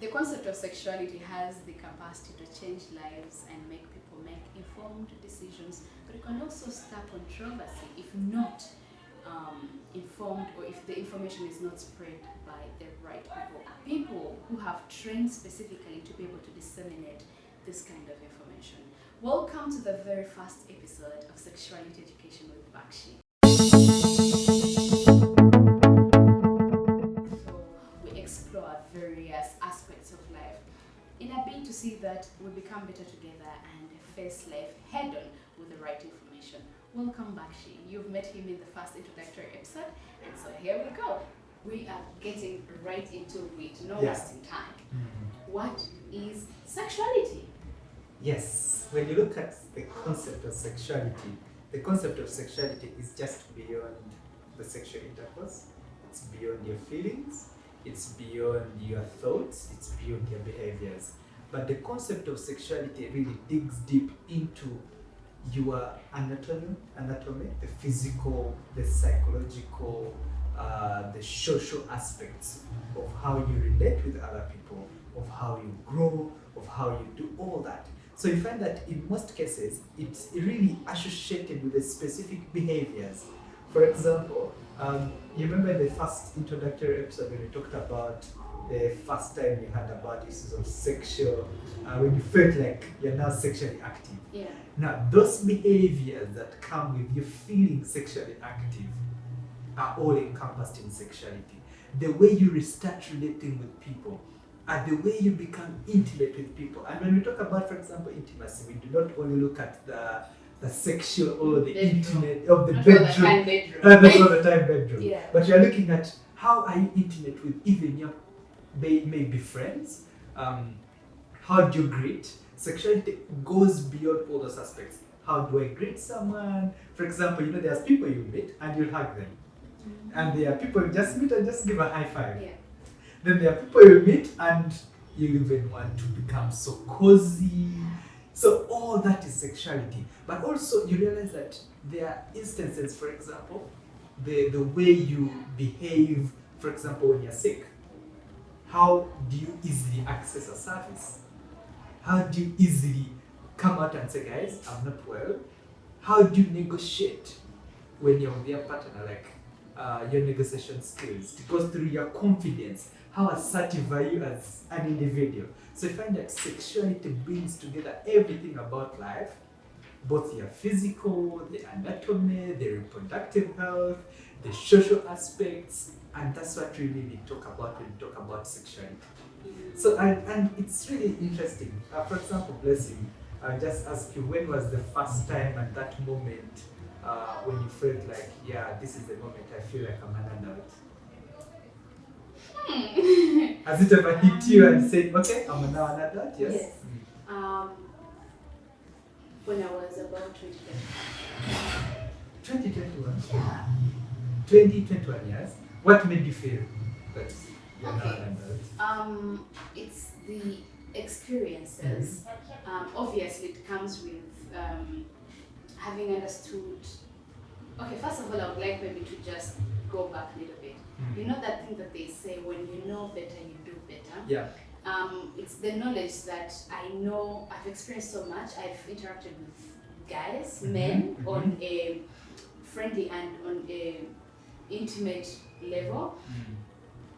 The concept of sexuality has the capacity to change lives and make people make informed decisions, but it can also start controversy if not informed, or if the information is not spread by the right people. People who have trained specifically to be able to disseminate this kind of information. Welcome to the very first episode of Sexuality Education with Bakshi. So we explore various aspects of life in a bid to see that we become better together and face life head on with the right information. Welcome, Bakshi. You've met him in the first introductory episode, and so here we go. We are getting right into it, no wasting time. What is sexuality? Yes, when you look at the concept of sexuality is just beyond the sexual intercourse. It's beyond your feelings, it's beyond your thoughts, it's beyond your behaviors. But the concept of sexuality really digs deep into your anatomy, the physical, the psychological, the social aspects of how you relate with other people, of how you grow, of how you do all that. So you find that in most cases, it's really associated with the specific behaviors. For example, you remember the first introductory episode when we talked about the first time you heard about issues of sexual, when you felt like you're now sexually active. Yeah. Now, those behaviors that come with you feeling sexually active are all encompassed in sexuality. The way you start relating with people, and the way you become intimate with people. And when we talk about, for example, intimacy, we do not only look at the sexual or the bedroom. Intimate of the Not bedroom. all the time bedroom. Not all the time bedroom. Yeah. But you're looking at how are you intimate with even your maybe friends. How do you greet? Sexuality goes beyond all those aspects. How do I greet someone? For example, there's people you meet and you'll hug them. And there are people you just meet and just give a high five. Yeah. Then there are people you meet and you even want to become so cozy. So all that is sexuality. But also you realize that there are instances, for example, the way you behave, for example, when you're sick. How do you easily access a service? How do you easily come out and say, guys, I'm not well? How do you negotiate when you're with your partner, like your negotiation skills? It goes through your confidence. How assertive are you as an individual? So you find that sexuality brings together everything about life, both your physical, the anatomy, the reproductive health, the social aspects, and that's what we really talk about when we talk about sexuality. So, and it's really interesting. For example, bless you, I'll just ask you, when was the first time and that moment when you felt like, yeah, this is the moment I feel like I'm an adult? Has it ever hit you and said, okay, I'm now an adult? Yes. Yes. When I was about 2021. Yeah. 2021 years. What made you feel that you're now an adult? It's the experiences. Obviously, it comes with having understood. Okay, first of all, I would like maybe to just go back a little bit. You know that thing that they say, when you know better, you do better. Yeah. It's the knowledge that I know. I've experienced so much. I've interacted with guys, men, on a friendly and on a intimate level.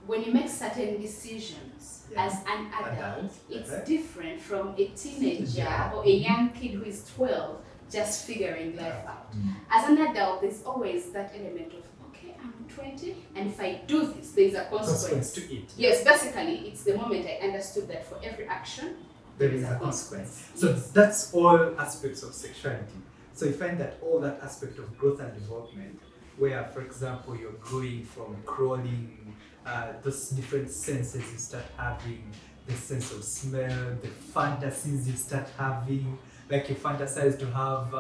When you make certain decisions as an adult, it's different from a teenager or a young kid who is 12 just figuring life out. As an adult, there's always that element of, okay, I'm 20, and if I do this, there's a consequence to it. Yes, basically, it's the moment I understood that for every action, There is a consequence. So that's all aspects of sexuality. So you find that all that aspect of growth and development, where, for example, you're growing from crawling, those different senses you start having, the sense of smell, the fantasies you start having, like you fantasize to have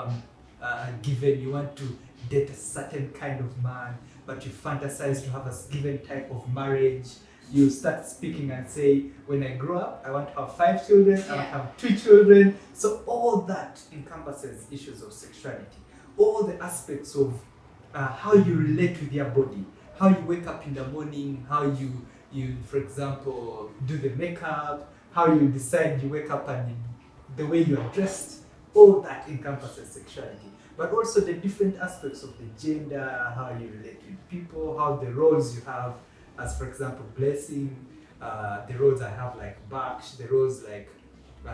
given, you want to date a certain kind of man, but you fantasize to have a given type of marriage. You start speaking and say, when I grow up, I want to have 5 children, I want to have 2 children. So all that encompasses issues of sexuality. All the aspects of how you relate with your body, how you wake up in the morning, how you you, for example, do the makeup, how you decide you wake up and the way you are dressed, all that encompasses sexuality. But also the different aspects of the gender, how you relate with people, how the roles you have, as for example, blessing, the roles I have like Baksh, the roles like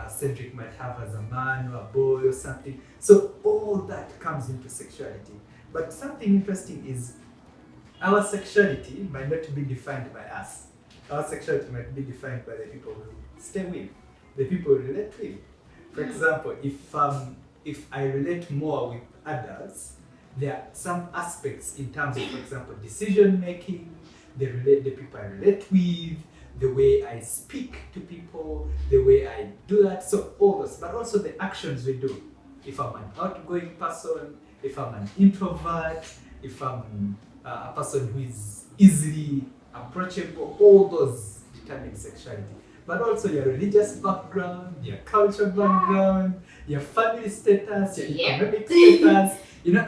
Cedric might have as a man or a boy or something. So all that comes into sexuality. But something interesting is our sexuality might not be defined by us. Our sexuality might be defined by the people we stay with, the people we relate with. For example, if I relate more with adults, there are some aspects in terms of, for example, decision making, the people I relate with, the way I speak to people, the way I do that. So all those, but also the actions we do. If I'm an outgoing person, if I'm an introvert, if I'm a person who is easily approachable, all those determine sexuality. But also your religious background, your cultural background, your family status, your economic status.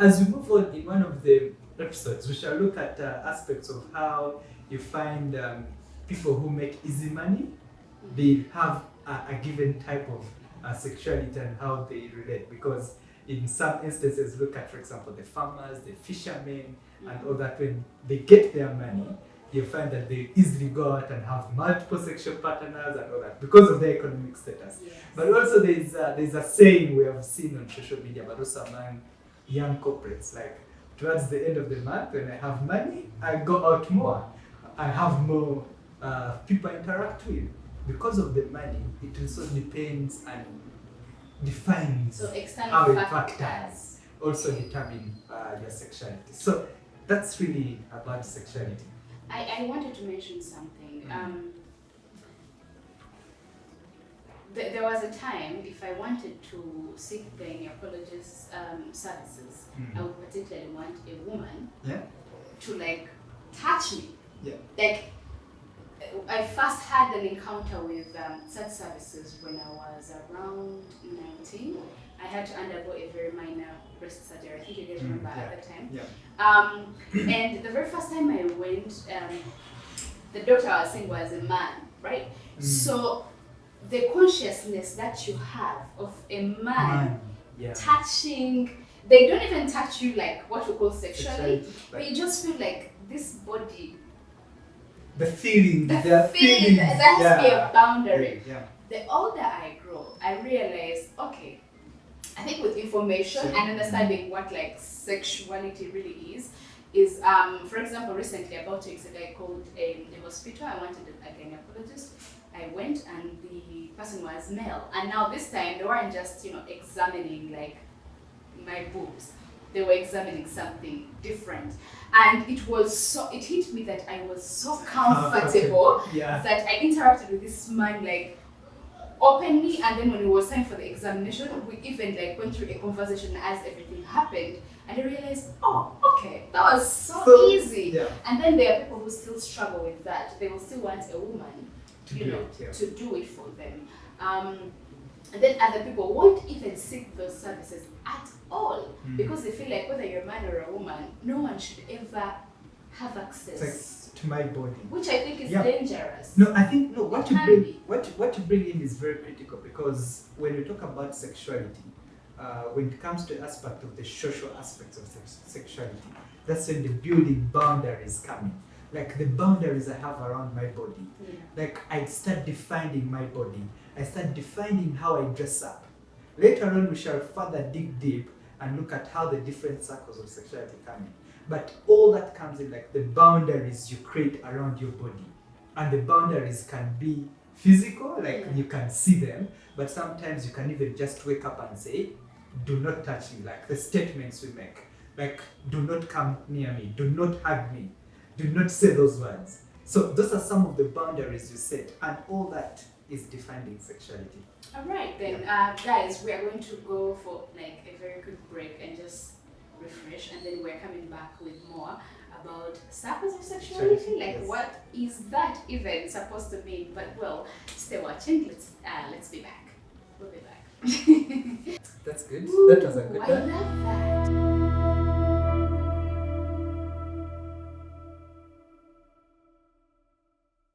As we move on in one of the episodes, we shall look at aspects of how you find people who make easy money, they have a given type of sexuality and how they relate. Because in some instances, look at, for example, the farmers, the fishermen, and all that. When they get their money, you find that they easily go out and have multiple sexual partners and all that because of their economic status. Yes. But also there's a saying we have seen on social media, but also among young corporates, like towards the end of the month when I have money, I go out more. I have more people I interact with. Because of the money, it also depends and defines So external how factors also determine your sexuality. So that's really about sexuality. I wanted to mention something. There was a time if I wanted to seek the gynecologist services, I would particularly want a woman to like touch me. Yeah. Like I first had an encounter with such services when I was around 19. I had to undergo a very minor breast surgery. I think you guys remember at the time. Yeah. And the very first time I went, the doctor I was seeing was a man, right? So the consciousness that you have of a man touching, they don't even touch you like what we call sexually, but you just feel like this body. The feeling, there has to be a boundary. Yeah. The older I grow, I realize, okay, I think with information and understanding what like sexuality really is for example, recently about 2 weeks ago I called a hospital. I wanted a gynecologist. I went and the person was male, and now this time they weren't just examining like my boobs. They were examining something different, and it hit me that I was so comfortable that I interacted with this man like openly, and then when it was time for the examination, we even like went through a conversation as everything happened, and I realized, oh, okay, that was so easy. Yeah. And then there are people who still struggle with that. They will still want a woman, to do it for them. And then other people won't even seek those services at all because they feel like whether you're a man or a woman, no one should ever have access to my body, which I think is dangerous. No, I think what you bring in is very critical, because when we talk about sexuality, when it comes to the aspect of the social aspects of sexuality, that's when the building boundaries come in. Like the boundaries I have around my body. Like I start defining my body. I start defining how I dress up. Later on, we shall further dig deep and look at how the different circles of sexuality come in. But all that comes in like the boundaries you create around your body. And the boundaries can be physical, like you can see them, but sometimes you can even just wake up and say, do not touch me, like the statements we make. Like, do not come near me, do not hug me, do not say those words. So those are some of the boundaries you set, and all that is defining sexuality. All right, then, guys, we are going to go for like a very quick break and just refresh, and then we're coming back with more about circles of sexuality. Like, what is that even supposed to mean? But well, stay watching. Let's be back. We'll be back. That's good. Ooh, that was a good one. I love that.